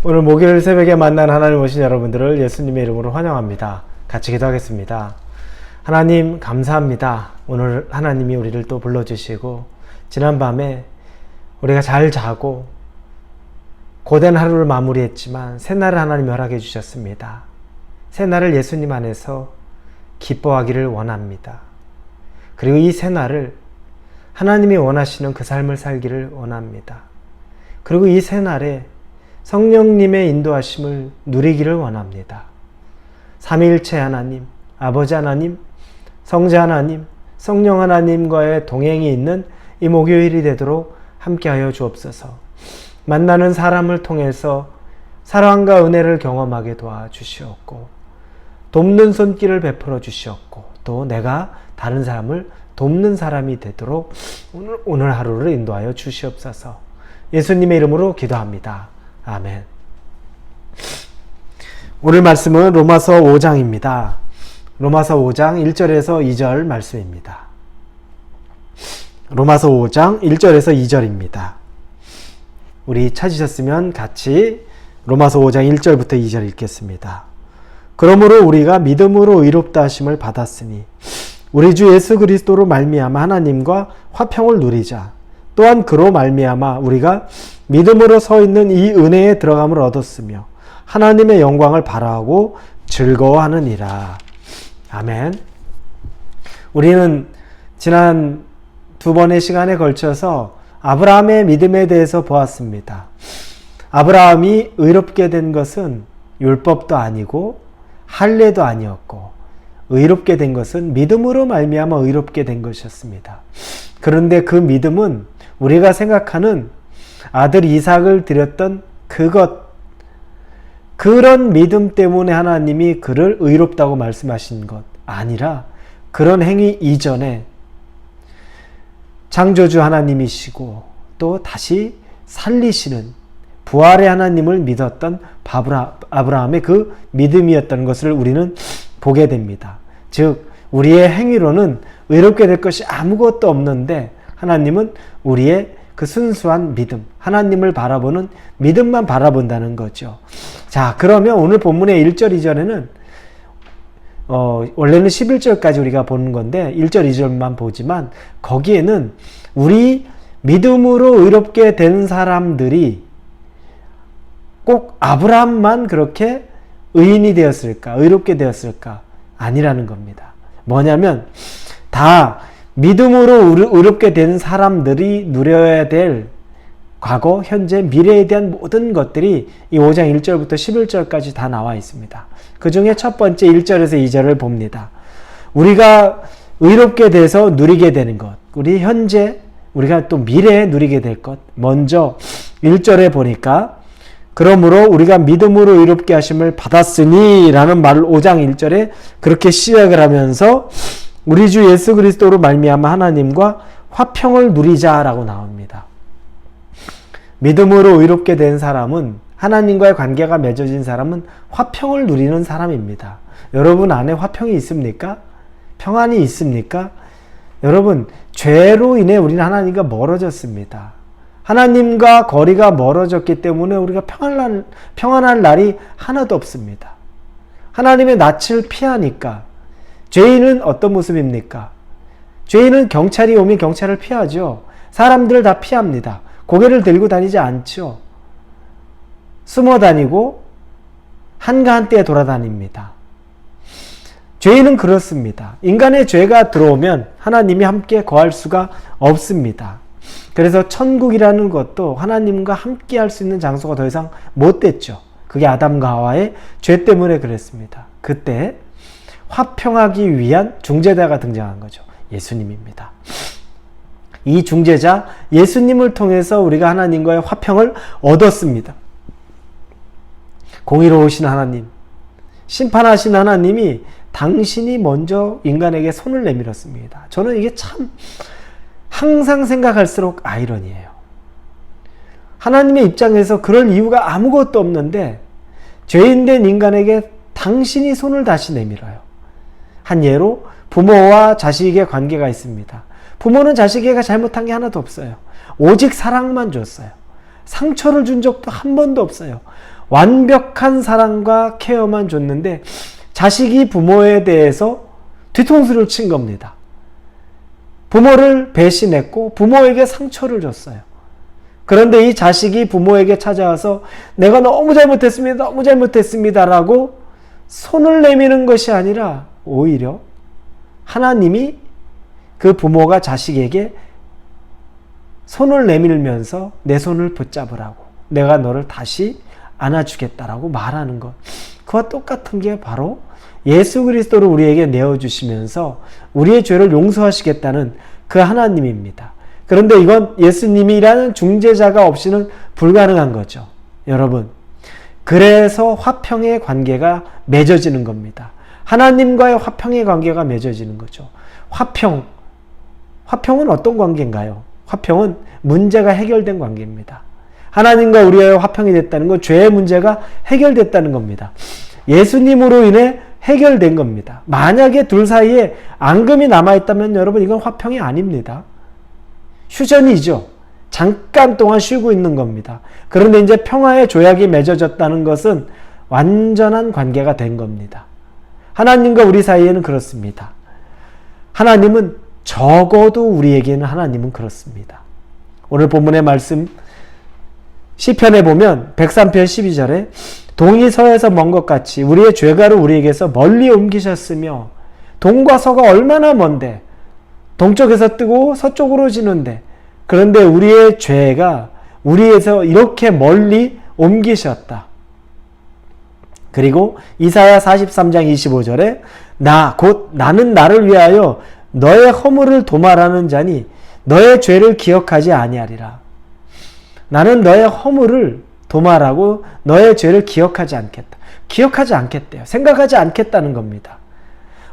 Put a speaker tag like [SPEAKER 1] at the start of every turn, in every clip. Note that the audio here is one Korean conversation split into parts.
[SPEAKER 1] 오늘 목요일 새벽에 만난 하나님 오신 여러분들을 예수님의 이름으로 환영합니다. 같이 기도하겠습니다. 하나님 감사합니다. 오늘 하나님이 우리를 또 불러주시고 지난밤에 우리가 잘 자고 고된 하루를 마무리했지만 새날을 하나님이 허락해 주셨습니다. 새날을 예수님 안에서 기뻐하기를 원합니다. 그리고 이 새날을 하나님이 원하시는 그 삶을 살기를 원합니다. 그리고 이 새날에 성령님의 인도하심을 누리기를 원합니다. 삼위일체 하나님, 아버지 하나님, 성자 하나님, 성령 하나님과의 동행이 있는 이 목요일이 되도록 함께하여 주옵소서. 만나는 사람을 통해서 사랑과 은혜를 경험하게 도와주시옵고 돕는 손길을 베풀어 주시옵고 또 내가 다른 사람을 돕는 사람이 되도록 오늘 하루를 인도하여 주시옵소서. 예수님의 이름으로 기도합니다. 아멘. 오늘 말씀은 로마서 5장입니다. 로마서 5장 1절에서 2절 말씀입니다. 로마서 5장 1절에서 2절입니다. 우리 찾으셨으면 같이 로마서 5장 1절부터 2절 읽겠습니다. 그러므로 우리가 믿음으로 의롭다 하심을 받았으니 우리 주 예수 그리스도로 말미암아 하나님과 화평을 누리자. 또한 그로 말미암아 우리가 믿음으로 서 있는 이 은혜에 들어감을 얻었으며 하나님의 영광을 바라하고 즐거워하느니라. 아멘. 우리는 지난 두 번의 시간에 걸쳐서 아브라함의 믿음에 대해서 보았습니다. 아브라함이 의롭게 된 것은 율법도 아니고 할례도 아니었고 의롭게 된 것은 믿음으로 말미암아 의롭게 된 것이었습니다. 그런데 그 믿음은 우리가 생각하는 아들 이삭을 드렸던 그런 믿음 때문에 하나님이 그를 의롭다고 말씀하신 것 아니라 그런 행위 이전에 창조주 하나님이시고 또 다시 살리시는 부활의 하나님을 믿었던 아브라함의 그 믿음이었던 것을 우리는 보게 됩니다. 즉 우리의 행위로는 의롭게 될 것이 아무것도 없는데 하나님은 우리의 그 순수한 믿음, 하나님을 바라보는 믿음만 바라본다는 거죠. 자, 그러면 오늘 본문의 1절, 2절에는 원래는 11절까지 우리가 보는 건데 1절, 2절만 보지만 거기에는 우리 믿음으로 의롭게 된 사람들이 꼭 아브라함만 그렇게 의인이 되었을까, 의롭게 되었을까? 아니라는 겁니다. 뭐냐면 다 믿음으로 의롭게 된 사람들이 누려야 될 과거, 현재, 미래에 대한 모든 것들이 이 5장 1절부터 11절까지 다 나와 있습니다. 그 중에 첫 번째 1절에서 2절을 봅니다. 우리가 의롭게 돼서 누리게 되는 것, 우리 현재, 우리가 또 미래에 누리게 될 것. 먼저 1절에 보니까 그러므로 우리가 믿음으로 의롭게 하심을 받았으니 라는 말을 5장 1절에 그렇게 시작을 하면서 우리 주 예수 그리스도로 말미암아 하나님과 화평을 누리자라고 나옵니다. 믿음으로 의롭게 된 사람은 하나님과의 관계가 맺어진 사람은 화평을 누리는 사람입니다. 여러분 안에 화평이 있습니까? 평안이 있습니까? 여러분 죄로 인해 우리는 하나님과 멀어졌습니다. 하나님과 거리가 멀어졌기 때문에 우리가 평안할 날이 하나도 없습니다. 하나님의 낯을 피하니까 죄인은 어떤 모습입니까? 죄인은 경찰이 오면 경찰을 피하죠. 사람들을 다 피합니다. 고개를 들고 다니지 않죠. 숨어 다니고 한가한때 돌아다닙니다. 죄인은 그렇습니다. 인간의 죄가 들어오면 하나님이 함께 거할 수가 없습니다. 그래서 천국이라는 것도 하나님과 함께 할 수 있는 장소가 더 이상 못 됐죠. 그게 아담과 하와의 죄 때문에 그랬습니다. 그때 화평하기 위한 중재자가 등장한 거죠. 예수님입니다. 이 중재자 예수님을 통해서 우리가 하나님과의 화평을 얻었습니다. 공의로우신 하나님, 심판하신 하나님이 당신이 먼저 인간에게 손을 내밀었습니다. 저는 이게 참 항상 생각할수록 아이러니해요. 하나님의 입장에서 그럴 이유가 아무것도 없는데 죄인된 인간에게 당신이 손을 다시 내밀어요. 한 예로 부모와 자식의 관계가 있습니다. 부모는 자식에게 잘못한 게 하나도 없어요. 오직 사랑만 줬어요. 상처를 준 적도 한 번도 없어요. 완벽한 사랑과 케어만 줬는데 자식이 부모에 대해서 뒤통수를 친 겁니다. 부모를 배신했고 부모에게 상처를 줬어요. 그런데 이 자식이 부모에게 찾아와서 내가 너무 잘못했습니다. 너무 잘못했습니다. 라고 손을 내미는 것이 아니라 오히려 하나님이 그 부모가 자식에게 손을 내밀면서 내 손을 붙잡으라고, 내가 너를 다시 안아주겠다라고 말하는 것. 그와 똑같은 게 바로 예수 그리스도를 우리에게 내어주시면서 우리의 죄를 용서하시겠다는 그 하나님입니다. 그런데 이건 예수님이라는 중재자가 없이는 불가능한 거죠. 여러분, 그래서 화평의 관계가 맺어지는 겁니다. 하나님과의 화평의 관계가 맺어지는 거죠. 화평은 어떤 관계인가요? 화평은 문제가 해결된 관계입니다. 하나님과 우리의 화평이 됐다는 건 죄의 문제가 해결됐다는 겁니다. 예수님으로 인해 해결된 겁니다. 만약에 둘 사이에 앙금이 남아있다면 여러분, 이건 화평이 아닙니다. 휴전이죠. 잠깐 동안 쉬고 있는 겁니다. 그런데 이제 평화의 조약이 맺어졌다는 것은 완전한 관계가 된 겁니다. 하나님과 우리 사이에는 그렇습니다. 하나님은 적어도 우리에게는 하나님은 그렇습니다. 오늘 본문의 말씀 시편에 보면 103편 12절에 동이 서에서 먼 것 같이 우리의 죄가를 우리에게서 멀리 옮기셨으며, 동과 서가 얼마나 먼데 동쪽에서 뜨고 서쪽으로 지는데, 그런데 우리의 죄가 우리에서 이렇게 멀리 옮기셨다. 그리고 이사야 43장 25절에 곧 나는 나를 위하여 너의 허물을 도말하는 자니 너의 죄를 기억하지 아니하리라. 나는 너의 허물을 도말하고 너의 죄를 기억하지 않겠다. 기억하지 않겠대요. 생각하지 않겠다는 겁니다.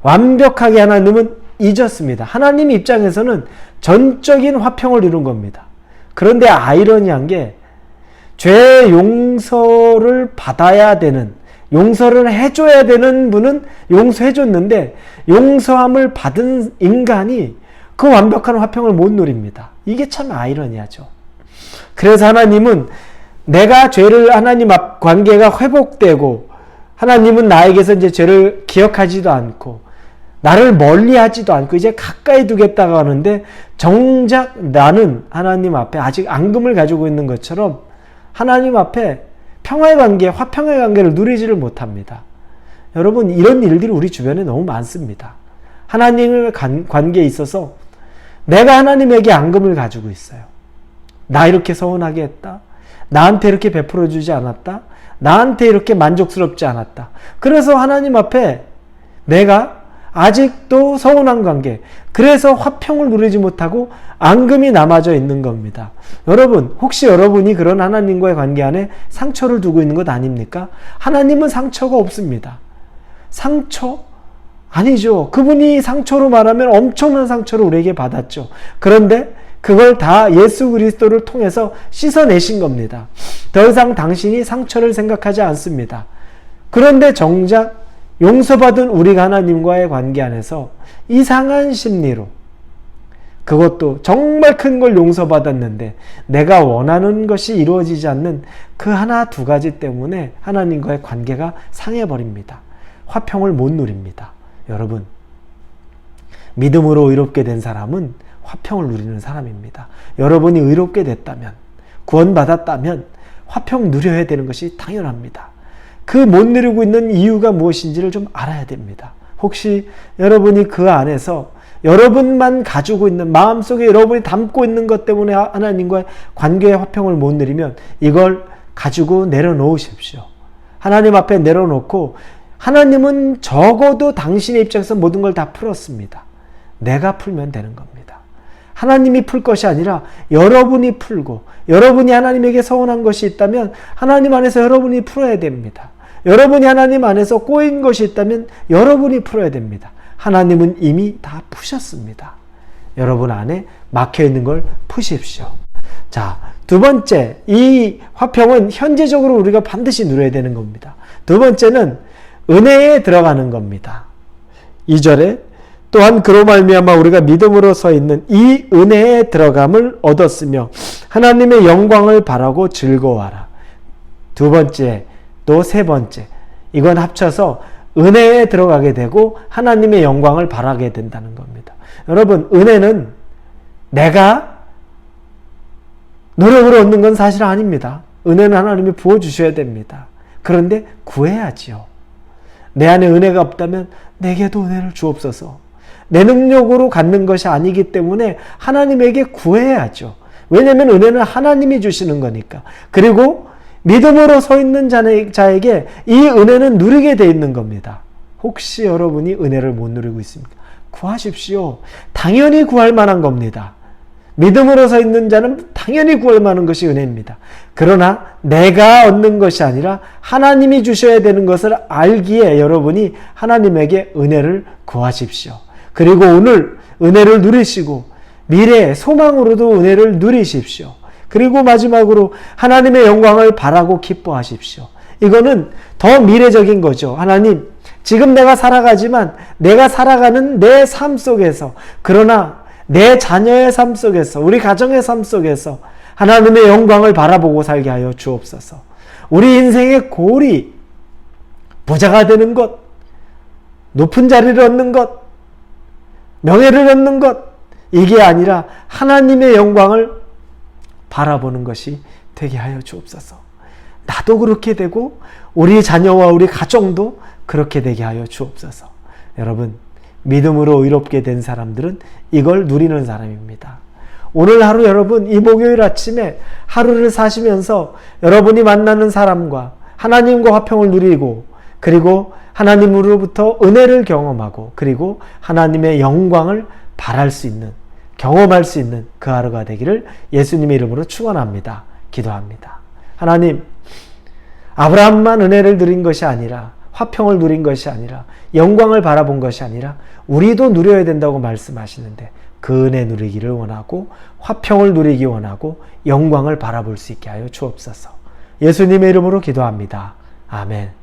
[SPEAKER 1] 완벽하게 하나님은 잊었습니다. 하나님 입장에서는 전적인 화평을 이룬 겁니다. 그런데 아이러니한 게 죄 용서를 받아야 되는, 용서를 해줘야 되는 분은 용서해줬는데 용서함을 받은 인간이 그 완벽한 화평을 못 누립니다. 이게 참 아이러니하죠. 그래서 하나님은 내가 죄를 하나님 앞 관계가 회복되고 하나님은 나에게서 이제 죄를 기억하지도 않고 나를 멀리하지도 않고 이제 가까이 두겠다고 하는데 정작 나는 하나님 앞에 아직 앙금을 가지고 있는 것처럼 하나님 앞에 평화의 관계, 화평의 관계를 누리지를 못합니다. 여러분, 이런 일들이 우리 주변에 너무 많습니다. 하나님의 관계에 있어서 내가 하나님에게 앙금을 가지고 있어요. 나 이렇게 서운하게 했다. 나한테 이렇게 베풀어 주지 않았다. 나한테 이렇게 만족스럽지 않았다. 그래서 하나님 앞에 내가 아직도 서운한 관계, 그래서 화평을 누리지 못하고 앙금이 남아져 있는 겁니다. 여러분, 혹시 여러분이 그런 하나님과의 관계 안에 상처를 두고 있는 것 아닙니까? 하나님은 상처가 없습니다. 상처? 아니죠. 그분이 상처로 말하면 엄청난 상처를 우리에게 받았죠. 그런데 그걸 다 예수 그리스도를 통해서 씻어내신 겁니다. 더 이상 당신이 상처를 생각하지 않습니다. 그런데 정작 용서받은 우리가 하나님과의 관계 안에서 이상한 심리로, 그것도 정말 큰 걸 용서받았는데 내가 원하는 것이 이루어지지 않는 그 하나 두 가지 때문에 하나님과의 관계가 상해버립니다. 화평을 못 누립니다. 여러분, 믿음으로 의롭게 된 사람은 화평을 누리는 사람입니다. 여러분이 의롭게 됐다면, 구원받았다면 화평 누려야 되는 것이 당연합니다. 그 못 누리고 있는 이유가 무엇인지를 좀 알아야 됩니다. 혹시 여러분이 그 안에서 여러분만 가지고 있는, 마음속에 여러분이 담고 있는 것 때문에 하나님과의 관계의 화평을 못 누리면 이걸 가지고 내려놓으십시오. 하나님 앞에 내려놓고, 하나님은 적어도 당신의 입장에서 모든 걸 다 풀었습니다. 내가 풀면 되는 겁니다. 하나님이 풀 것이 아니라 여러분이 풀고, 여러분이 하나님에게 서운한 것이 있다면 하나님 안에서 여러분이 풀어야 됩니다. 여러분이 하나님 안에서 꼬인 것이 있다면 여러분이 풀어야 됩니다. 하나님은 이미 다 푸셨습니다. 여러분 안에 막혀있는 걸 푸십시오. 자, 두 번째, 이 화평은 현재적으로 우리가 반드시 누려야 되는 겁니다. 두 번째는 은혜에 들어가는 겁니다. 2절에 또한 그로 말미암아 우리가 믿음으로 서 있는 이 은혜에 들어감을 얻었으며 하나님의 영광을 바라고 즐거워하라. 두 번째, 또 세 번째, 이건 합쳐서 은혜에 들어가게 되고 하나님의 영광을 바라게 된다는 겁니다. 여러분, 은혜는 내가 노력으로 얻는 건 사실 아닙니다. 은혜는 하나님이 부어주셔야 됩니다. 그런데 구해야지요. 내 안에 은혜가 없다면 내게도 은혜를 주옵소서. 내 능력으로 갖는 것이 아니기 때문에 하나님에게 구해야죠. 왜냐하면 은혜는 하나님이 주시는 거니까. 그리고 믿음으로 서 있는 자에게 이 은혜는 누리게 돼 있는 겁니다. 혹시 여러분이 은혜를 못 누리고 있습니까? 구하십시오. 당연히 구할 만한 겁니다. 믿음으로 서 있는 자는 당연히 구할 만한 것이 은혜입니다. 그러나 내가 얻는 것이 아니라 하나님이 주셔야 되는 것을 알기에 여러분이 하나님에게 은혜를 구하십시오. 그리고 오늘 은혜를 누리시고 미래의 소망으로도 은혜를 누리십시오. 그리고 마지막으로 하나님의 영광을 바라고 기뻐하십시오. 이거는 더 미래적인 거죠. 하나님, 지금 내가 살아가지만 내가 살아가는 내 삶 속에서, 그러나 내 자녀의 삶 속에서, 우리 가정의 삶 속에서 하나님의 영광을 바라보고 살게 하여 주옵소서. 우리 인생의 골이 부자가 되는 것, 높은 자리를 얻는 것, 명예를 얻는 것, 이게 아니라 하나님의 영광을 바라보는 것이 되게 하여 주옵소서. 나도 그렇게 되고 우리 자녀와 우리 가정도 그렇게 되게 하여 주옵소서. 여러분, 믿음으로 의롭게 된 사람들은 이걸 누리는 사람입니다. 오늘 하루 여러분, 이 목요일 아침에 하루를 사시면서 여러분이 만나는 사람과 하나님과 화평을 누리고, 그리고 하나님으로부터 은혜를 경험하고, 그리고 하나님의 영광을 바랄 수 있는, 경험할 수 있는 그 하루가 되기를 예수님의 이름으로 축원합니다. 기도합니다. 하나님, 아브라함만 은혜를 누린 것이 아니라, 화평을 누린 것이 아니라, 영광을 바라본 것이 아니라 우리도 누려야 된다고 말씀하시는데 그 은혜 누리기를 원하고 화평을 누리기 원하고 영광을 바라볼 수 있게 하여 주옵소서. 예수님의 이름으로 기도합니다. 아멘.